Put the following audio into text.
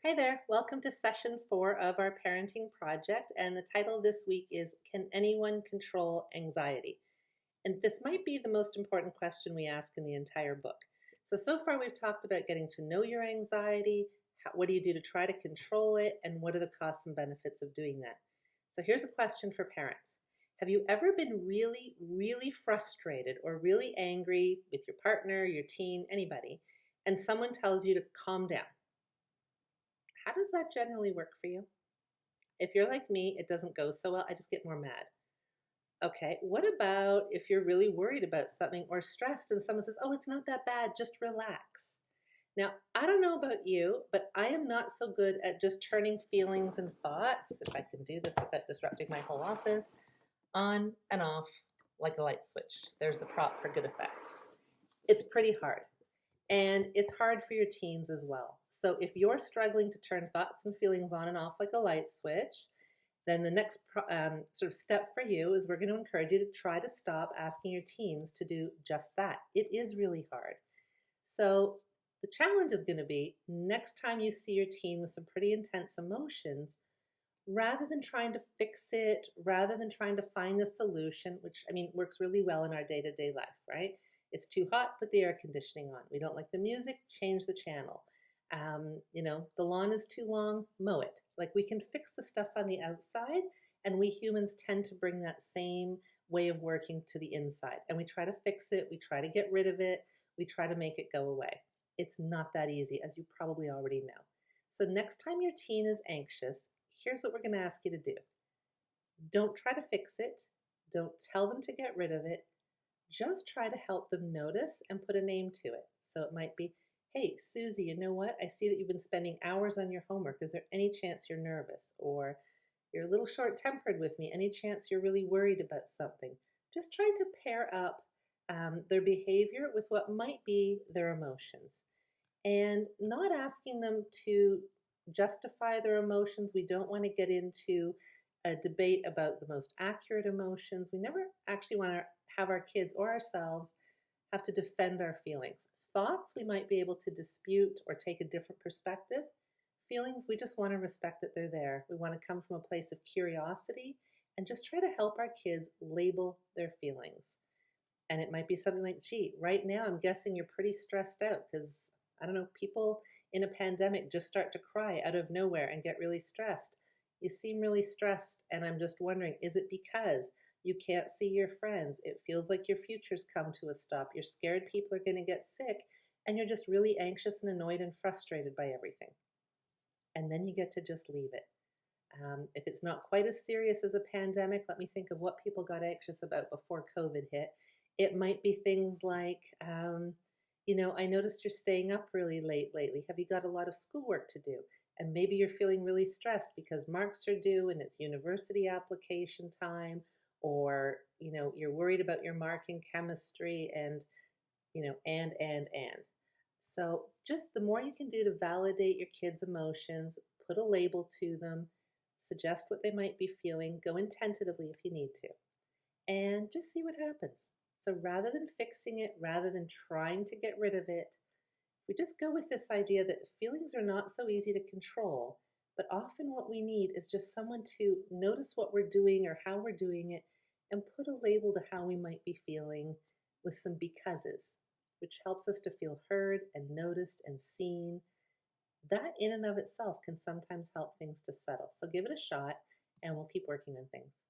Hi there, welcome to session 4 of our parenting project. And the title this week is Can Anyone Control Anxiety? And this might be the most important question we ask in the entire book. So far we've talked about getting to know your anxiety, what do you do to try to control it, and what are the costs and benefits of doing that? So here's a question for parents. Have you ever been really, really frustrated or really angry with your partner, your teen, anybody, and someone tells you to calm down? How does that generally work for you? If you're like me, it doesn't go so well. I just get more mad. Okay, what about if you're really worried about something or stressed and someone says, oh, it's not that bad, just relax? Now, I don't know about you, but I am not so good at just turning feelings and thoughts, if I can do this without disrupting my whole office, on and off like a light switch. There's the prop for good effect. It's pretty hard. And it's hard for your teens as well. So if you're struggling to turn thoughts and feelings on and off like a light switch, then the next sort of step for you is we're going to encourage you to try to stop asking your teens to do just that. It is really hard. So the challenge is going to be next time you see your teen with some pretty intense emotions, rather than trying to fix it, rather than trying to find the solution, which I mean works really well in our day-to-day life, right? It's too hot, put the air conditioning on. We don't like the music, change the channel. The lawn is too long, mow it. Like we can fix the stuff on the outside, and we humans tend to bring that same way of working to the inside. And we try to fix it, we try to get rid of it, we try to make it go away. It's not that easy, as you probably already know. So next time your teen is anxious, here's what we're going to ask you to do. Don't try to fix it. Don't tell them to get rid of it. Just try to help them notice and put a name to it. So it might be, hey, Susie, you know what? I see that you've been spending hours on your homework. Is there any chance you're nervous? Or you're a little short-tempered with me. Any chance you're really worried about something? Just trying to pair up their behavior with what might be their emotions. And not asking them to justify their emotions. We don't want to get into a debate about the most accurate emotions. We never actually want to have our kids or ourselves have to defend our feelings. Thoughts, we might be able to dispute or take a different perspective. Feelings, we just want to respect that they're there. We want to come from a place of curiosity and just try to help our kids label their feelings. And it might be something like, gee, right now I'm guessing you're pretty stressed out because, I don't know, people in a pandemic just start to cry out of nowhere and get really stressed. You seem really stressed, and I'm just wondering, is it because you can't see your friends? It feels like your future's come to a stop. You're scared people are going to get sick, and you're just really anxious and annoyed and frustrated by everything. And then you get to just leave it. If it's not quite as serious as a pandemic, let me think of what people got anxious about before COVID hit. It might be things like, I noticed you're staying up really late lately. Have you got a lot of schoolwork to do? And maybe you're feeling really stressed because marks are due and it's university application time, or, you're worried about your mark in chemistry and, and. So just the more you can do to validate your kids' emotions, put a label to them, suggest what they might be feeling, go in tentatively if you need to, and just see what happens. So rather than fixing it, rather than trying to get rid of it, we just go with this idea that feelings are not so easy to control, but often what we need is just someone to notice what we're doing or how we're doing it and put a label to how we might be feeling with some becauses, which helps us to feel heard and noticed and seen. That in and of itself can sometimes help things to settle. So give it a shot and we'll keep working on things.